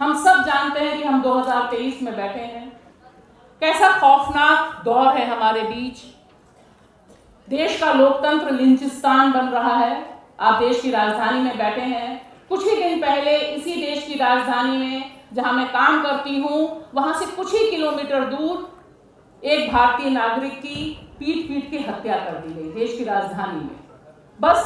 हम सब जानते हैं कि हम 2023 में बैठे हैं। कैसा खौफनाक दौर है हमारे बीच। देश का लोकतंत्र लिंचिस्तान बन रहा है। आप देश की राजधानी में बैठे हैं। कुछ ही दिन पहले इसी देश की राजधानी में, जहां मैं काम करती हूं, वहां से कुछ ही किलोमीटर दूर एक भारतीय नागरिक की पीट पीट के हत्या कर दी गई, देश की राजधानी में। बस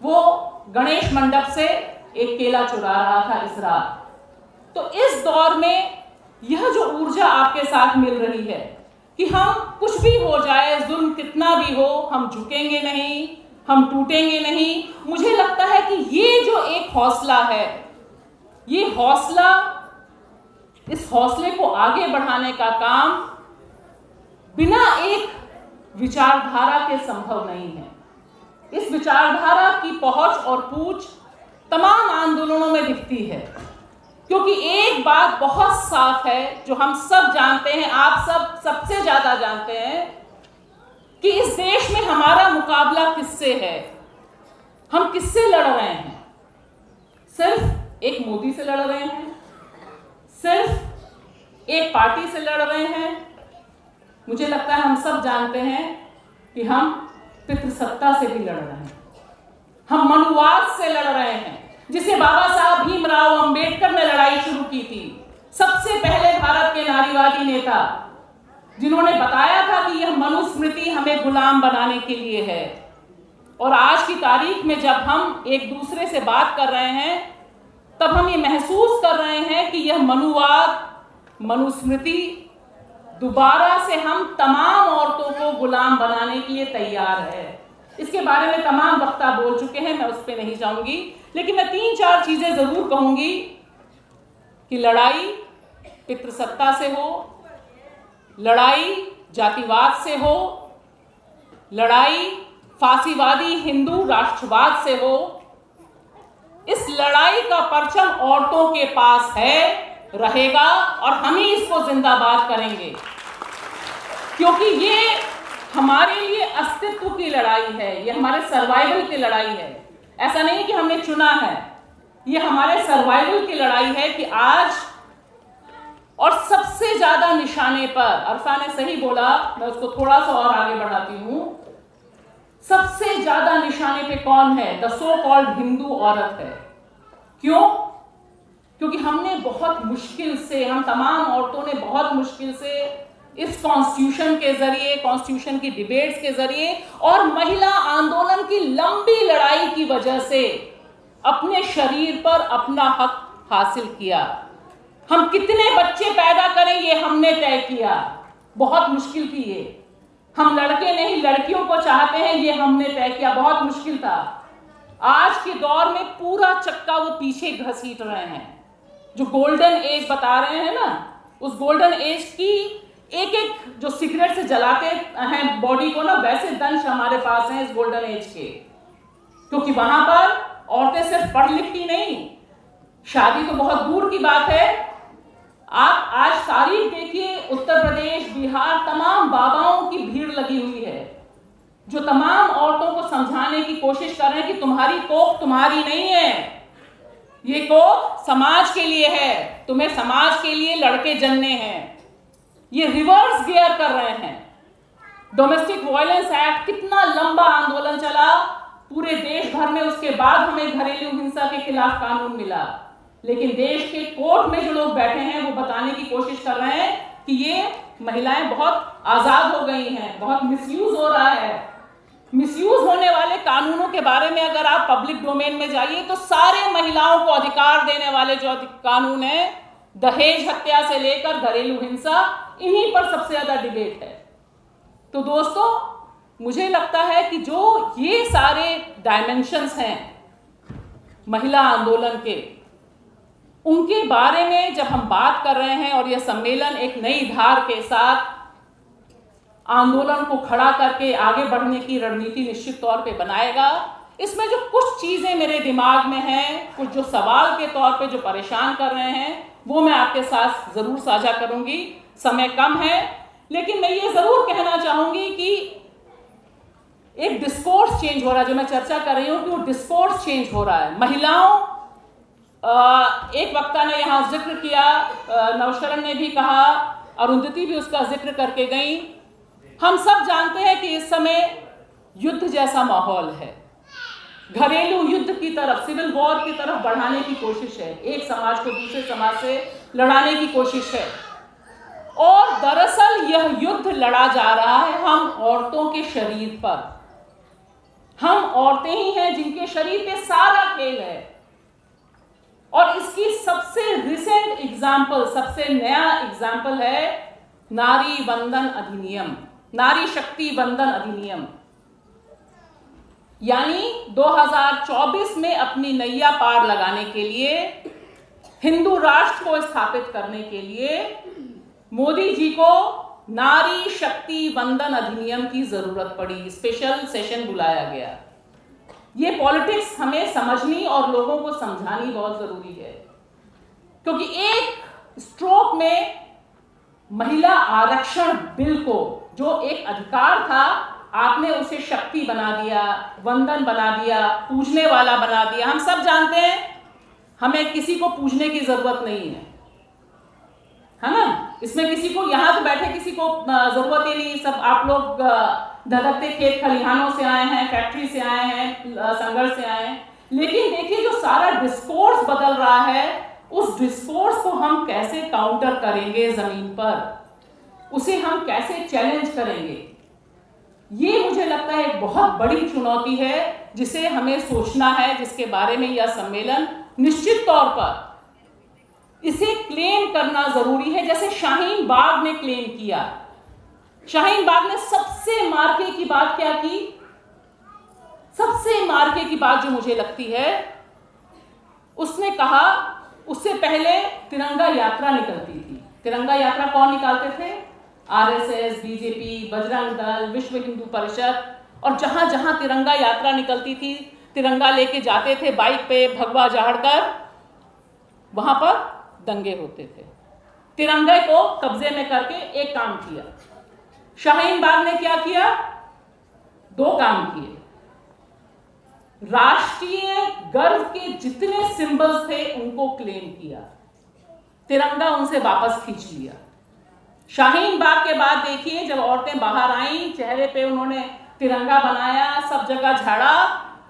वो गणेश मंडप से एक केला चुरा रहा था इस रात। तो इस दौर में यह जो ऊर्जा आपके साथ मिल रही है कि हम कुछ भी हो जाए, जुल्म कितना भी हो, हम झुकेंगे नहीं, हम टूटेंगे नहीं, मुझे लगता है कि ये जो एक हौसला है, ये हौसला, इस हौसले को आगे बढ़ाने का काम बिना एक विचारधारा के संभव नहीं है। इस विचारधारा की पहुंच और पूछ तमाम आंदोलनों में दिखती है, क्योंकि एक बात बहुत साफ है जो हम सब जानते हैं, आप सब सबसे ज्यादा जानते हैं कि इस देश में हमारा मुकाबला किससे है, हम किससे लड़ रहे हैं। सिर्फ एक मोदी से लड़ रहे हैं, सिर्फ एक पार्टी से लड़ रहे हैं। मुझे लगता है हम सब जानते हैं कि हम पितृसत्ता से भी लड़ रहे हैं, हम मनुवाद से लड़ रहे हैं, जिसे बाबा साहब भीमराव अंबेडकर ने लड़ाई शुरू की थी। सबसे पहले भारत के नारीवादी नेता, जिन्होंने बताया था कि यह मनुस्मृति हमें गुलाम बनाने के लिए है। और आज की तारीख में जब हम एक दूसरे से बात कर रहे हैं, तब हम ये महसूस कर रहे हैं कि यह मनुवाद, मनुस्मृति दोबारा से हम तमाम औरतों को गुलाम बनाने के लिए तैयार है। इसके बारे में तमाम वक्ता बोल चुके हैं, मैं उस पर नहीं जाऊंगी, लेकिन मैं 3-4 चीजें जरूर कहूंगी कि लड़ाई पितृसत्ता से हो, लड़ाई जातिवाद से हो, लड़ाई फांसीवादी हिंदू राष्ट्रवाद से हो। इस लड़ाई का परचम औरतों के पास है, रहेगा, और हम ही इसको जिंदाबाद करेंगे, क्योंकि ये हमारे लिए अस्तित्व की लड़ाई है, ये हमारे सर्वाइवल की लड़ाई है। ऐसा नहीं कि हमने चुना है, ये हमारे सर्वाइवल की लड़ाई है कि आज, और सबसे ज्यादा निशाने पर, अरफा ने सही बोला, मैं उसको थोड़ा सा और आगे बढ़ाती हूं, सबसे ज्यादा निशाने पे कौन है? द सो कॉल्ड हिंदू औरत है। क्यों? क्योंकि हमने बहुत मुश्किल से, हम तमाम औरतों ने बहुत मुश्किल से इस कॉन्स्टिट्यूशन के जरिए, कॉन्स्टिट्यूशन की डिबेट्स के जरिए और महिला आंदोलन की लंबी लड़ाई की वजह से अपने शरीर पर अपना हक हासिल किया। हम कितने बच्चे पैदा करें ये हमने तय किया, बहुत मुश्किल थी ये। हम लड़के नहीं लड़कियों को चाहते हैं, ये हमने तय किया, बहुत मुश्किल था। आज के दौर में पूरा चक्का वो पीछे घसीट रहे हैं। जो गोल्डन एज बता रहे हैं ना, उस गोल्डन एज की एक एक जो सिगरेट से जलाते हैं बॉडी को ना, वैसे दंश हमारे पास हैं इस गोल्डन एज के। क्योंकि वहां पर औरतें सिर्फ पढ़ लिखती नहीं, शादी तो बहुत दूर की बात है। आप आज तारीख देखिए, उत्तर प्रदेश, बिहार, तमाम बाबाओं की भीड़ लगी हुई है, जो तमाम औरतों को समझाने की कोशिश कर रहे हैं कि तुम्हारी कोख तुम्हारी नहीं है, ये कोख समाज के लिए है, तुम्हें समाज के लिए लड़के जनने हैं। ये रिवर्स गियर कर रहे हैं। डोमेस्टिक वायलेंस एक्ट, कितना लंबा आंदोलन चला पूरे देश भर में, उसके बाद हमें घरेलू हिंसा के खिलाफ कानून मिला। लेकिन देश के कोर्ट में जो लोग बैठे हैं वो बताने की कोशिश कर रहे हैं कि ये महिलाएं बहुत आजाद हो गई हैं, बहुत मिसयूज हो रहा है। मिसयूज होने वाले कानूनों के बारे में अगर आप पब्लिक डोमेन में जाइए तो सारे महिलाओं को अधिकार देने वाले जो कानून है, दहेज हत्या से लेकर घरेलू हिंसा, इन्हीं पर सबसे ज्यादा डिबेट है। तो दोस्तों, मुझे लगता है कि जो ये सारे डायमेंशंस हैं महिला आंदोलन के, उनके बारे में जब हम बात कर रहे हैं, और यह सम्मेलन एक नई धार के साथ आंदोलन को खड़ा करके आगे बढ़ने की रणनीति निश्चित तौर पे बनाएगा। इसमें जो कुछ चीजें मेरे दिमाग में हैं, कुछ जो सवाल के तौर पे जो परेशान कर रहे हैं, वो मैं आपके साथ जरूर साझा करूंगी। समय कम है, लेकिन मैं ये जरूर कहना चाहूंगी कि एक डिस्कोर्स चेंज हो रहा है, जो मैं चर्चा कर रही हूं कि वो डिस्कोर्स चेंज हो रहा है। महिलाओं एक वक्ता ने यहाँ जिक्र किया, नौशरण ने भी कहा, अरुंधति भी उसका जिक्र करके गई। हम सब जानते हैं कि इस समय युद्ध जैसा माहौल है, घरेलू युद्ध की तरफ, सिविल वॉर की तरफ बढ़ाने की कोशिश है, एक समाज को दूसरे समाज से लड़ाने की कोशिश है। और दरअसल यह युद्ध लड़ा जा रहा है हम औरतों के शरीर पर। हम औरतें ही हैं जिनके शरीर पे सारा खेल है। और इसकी सबसे रिसेंट एग्जाम्पल, सबसे नया एग्जाम्पल है नारी वंदन अधिनियम, नारी शक्ति वंदन अधिनियम। यानी 2024 में अपनी नैया पार लगाने के लिए, हिंदू राष्ट्र को स्थापित करने के लिए मोदी जी को नारी शक्ति वंदन अधिनियम की जरूरत पड़ी। स्पेशल सेशन बुलाया गया। ये पॉलिटिक्स हमें समझनी और लोगों को समझानी बहुत जरूरी है, क्योंकि एक स्ट्रोक में महिला आरक्षण बिल को, जो एक अधिकार था, आपने उसे शक्ति बना दिया, वंदन बना दिया, पूजने वाला बना दिया। हम सब जानते हैं हमें किसी को पूजने की जरूरत नहीं है ना। इसमें किसी को, यहाँ तो बैठे किसी को जरूरत ही नहीं। सब आप लोग धधकते खेत खलिहानों से आए हैं, फैक्ट्री से आए हैं, संघर्ष से आए हैं। लेकिन देखिए जो सारा डिस्कोर्स बदल रहा है, उस डिस्कोर्स को हम कैसे काउंटर करेंगे जमीन पर, उसे हम कैसे चैलेंज करेंगे, ये मुझे लगता है एक बहुत बड़ी चुनौती है जिसे हमें सोचना है, जिसके बारे में यह सम्मेलन निश्चित तौर पर इसे क्लेम करना जरूरी है। जैसे शाहीन बाग ने क्लेम किया। शाहीन बाग ने सबसे मार्के की बात क्या की? सबसे मार्के की बात जो मुझे लगती है, उसने कहा उससे पहले तिरंगा यात्रा निकलती थी। तिरंगा यात्रा कौन निकालते थे? आरएसएस, बीजेपी, बजरंग दल, विश्व हिंदू परिषद। और जहां जहां तिरंगा यात्रा निकलती थी, तिरंगा लेके जाते थे बाइक पे, भगवा झाड़कर, वहां पर दंगे होते थे। तिरंगे को कब्जे में करके एक काम किया। शाहीन बाग ने क्या किया? दो काम किए। राष्ट्रीय गर्व के जितने सिंबल्स थे उनको क्लेम किया, तिरंगा उनसे वापस खींच लिया। शाहीन बाग के बाद देखिए जब औरतें बाहर आईं, चेहरे पे उन्होंने तिरंगा बनाया, सब जगह झाड़ा,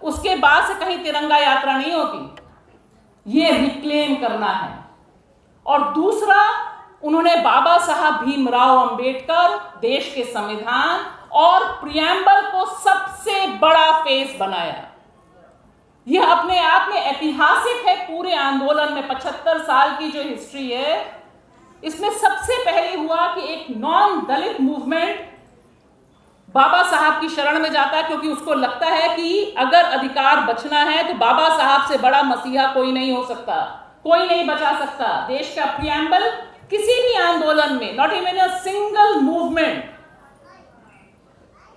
उसके बाद से कहीं तिरंगा यात्रा नहीं होती। ये रिक्लेम करना है। और दूसरा, उन्होंने बाबा साहब भीमराव अंबेडकर, देश के संविधान और प्रियम्बल को सबसे बड़ा फेस बनाया। यह अपने आप में ऐतिहासिक है। पूरे आंदोलन में 75 साल की जो हिस्ट्री है, इसमें सबसे पहले हुआ कि एक नॉन दलित मूवमेंट बाबा साहब की शरण में जाता है, क्योंकि उसको लगता है कि अगर अधिकार बचना है तो बाबा साहब से बड़ा मसीहा कोई नहीं हो सकता, कोई नहीं बचा सकता। देश का प्रियम्बल किसी भी आंदोलन में, not even a single movement,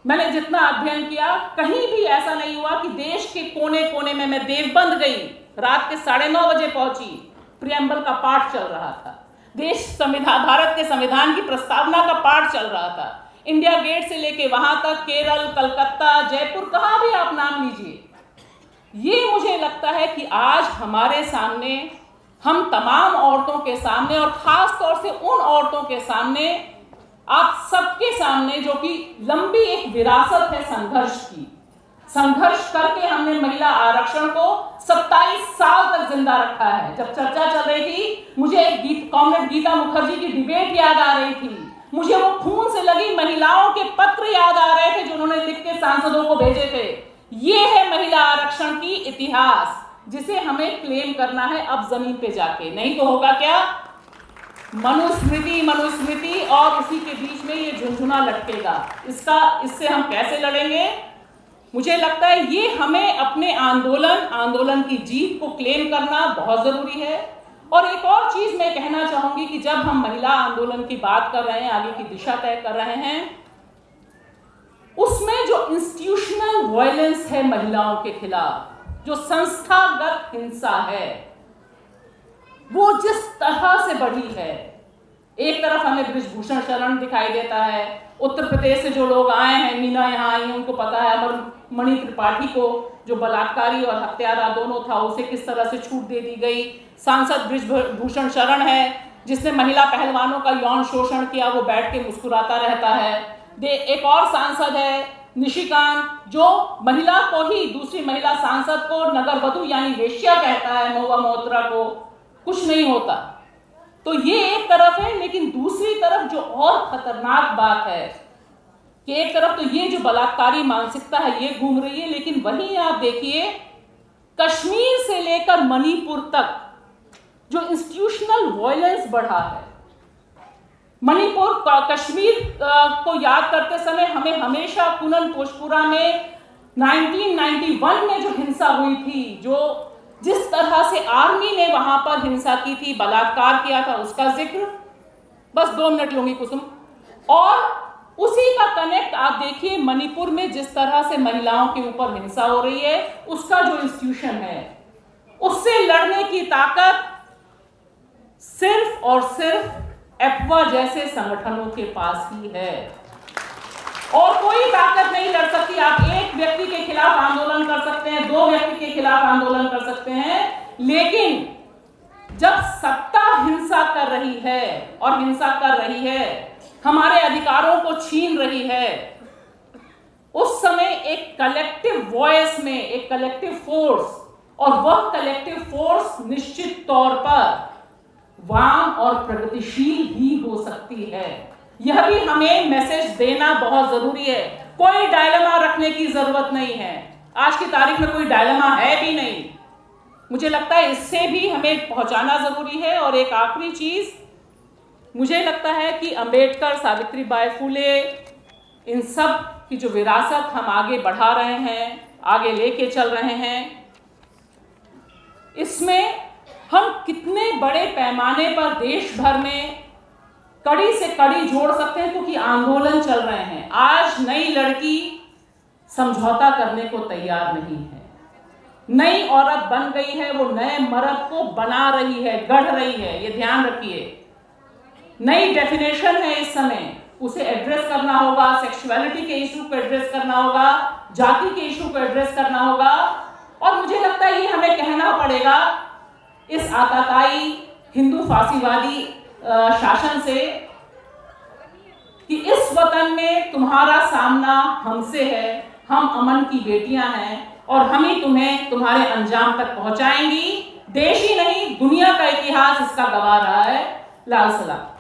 मैंने जितना अध्ययन किया, कहीं भी ऐसा नहीं हुआ कि देश के कोने कोने में, मैं देवबंद गई, रात के 9:30 बजे पहुंची, प्रियम्बल का पाठ चल रहा था, देश संविधान, भारत के संविधान की प्रस्तावना का पाठ चल रहा था। इंडिया गेट से लेके वहां तक, केरल, कलकत्ता, जयपुर, कहां भी आप नाम लीजिए। ये मुझे लगता है कि आज हमारे सामने, हम तमाम औरतों के सामने, और खास तौर से उन औरतों के सामने, आप सबके सामने, जो कि लंबी एक विरासत है संघर्ष की, संघर्ष करके हमने महिला आरक्षण को 27 साल तक जिंदा रखा है। जब चर्चा चल रही थी, मुझे एक कॉमरेड गीता मुखर्जी की डिबेट याद आ रही थी, मुझे वो खून से लगी महिलाओं के पत्र याद आ रहे थे जो उन्होंने लिख के सांसदों को भेजे थे। ये है महिला आरक्षण की इतिहास, जिसे हमें क्लेम करना है अब जमीन पे जाके। नहीं तो होगा क्या? मनुस्मृति, मनुस्मृति, और उसी के बीच में ये झुनझुना लटकेगा। इससे हम कैसे लड़ेंगे? मुझे लगता है ये हमें अपने आंदोलन की जीत को क्लेम करना बहुत जरूरी है। और एक और चीज मैं कहना चाहूंगी कि जब हम महिला आंदोलन की बात कर रहे हैं, आगे की दिशा तय कर रहे हैं, उसमें जो इंस्टीट्यूशनल वायलेंस है महिलाओं के खिलाफ, जो संस्थागत हिंसा है, वो जिस तरह से बढ़ी है, एक तरफ हमें बृजभूषण शरण दिखाई देता है, उत्तर प्रदेश से जो लोग आए हैं, मीना यहाँ आई हैं, उनको पता है मणि त्रिपाठी को जो बलात्कारी और हत्यारा दोनों था उसे किस तरह से छूट दे दी गई। सांसद बृजभूषण शरण है जिसने महिला पहलवानों का यौन शोषण किया, वो बैठ के मुस्कुराता रहता है। एक और सांसद है निशिकांत जो महिला को ही, दूसरी महिला सांसद को नगरवधु यानी वेश्या कहता है, महुआ मोहत्रा को, कुछ नहीं होता। तो ये एक तरफ है, लेकिन दूसरी तरफ जो और खतरनाक बात है कि एक तरफ तो ये जो बलात्कारी मानसिकता है ये घूम रही है, लेकिन वहीं आप देखिए कश्मीर से लेकर मणिपुर तक जो इंस्टीट्यूशनल वायलेंस बढ़ा है। मणिपुर कश्मीर को याद करते समय हमें हमेशा कुनन पोशपुरा में 1991 में जो हिंसा हुई थी, जो जिस तरह से आर्मी ने वहां पर हिंसा की थी, बलात्कार किया था, उसका जिक्र बस 2 मिनट लूंगी कुसुम। और उसी का कनेक्ट आप देखिए मणिपुर में जिस तरह से महिलाओं के ऊपर हिंसा हो रही है, उसका जो इंस्टीट्यूशन है उससे लड़ने की ताकत सिर्फ और सिर्फ एप्वा जैसे संगठनों के पास ही है, और कोई ताकत नहीं लड़ सकती। आप एक व्यक्ति के खिलाफ आंदोलन कर सकते हैं, 2 व्यक्ति के खिलाफ आंदोलन कर सकते हैं, लेकिन जब सत्ता हिंसा कर रही है और हिंसा कर रही है, हमारे अधिकारों को छीन रही है, उस समय एक कलेक्टिव वॉइस में एक कलेक्टिव फोर्स, और वह कलेक्टिव फोर्स निश्चित तौर पर वाम और प्रगतिशील भी हो सकती है। यह भी हमें मैसेज देना बहुत जरूरी है। कोई डायलेमा रखने की जरूरत नहीं है, आज की तारीख में कोई डायलेमा है भी नहीं। मुझे लगता है इससे भी हमें पहुंचाना जरूरी है। और एक आखिरी चीज, मुझे लगता है कि अंबेडकर, सावित्रीबाई फुले, इन सब की जो विरासत हम आगे बढ़ा रहे हैं, आगे लेके चल रहे हैं, इसमें हम कितने बड़े पैमाने पर देश भर में कड़ी से कड़ी जोड़ सकते हैं, क्योंकि आंदोलन चल रहे हैं। आज नई लड़की समझौता करने को तैयार नहीं है, नई औरत बन गई है, वो नए मर्द को बना रही है, गढ़ रही है, ये ध्यान रखिए। नई डेफिनेशन है इस समय, उसे एड्रेस करना होगा, सेक्सुअलिटी के इशू को एड्रेस करना होगा, जाति के इशू को एड्रेस करना होगा। और मुझे लगता है ये हमें कहना पड़ेगा इस आताताई हिंदू फांसीवादी शासन से कि इस वतन में तुम्हारा सामना हमसे है, हम अमन की बेटियां हैं और हम ही तुम्हें तुम्हारे अंजाम तक पहुंचाएंगी। देश ही नहीं दुनिया का इतिहास इसका गवाह रहा है। लाल सलाम।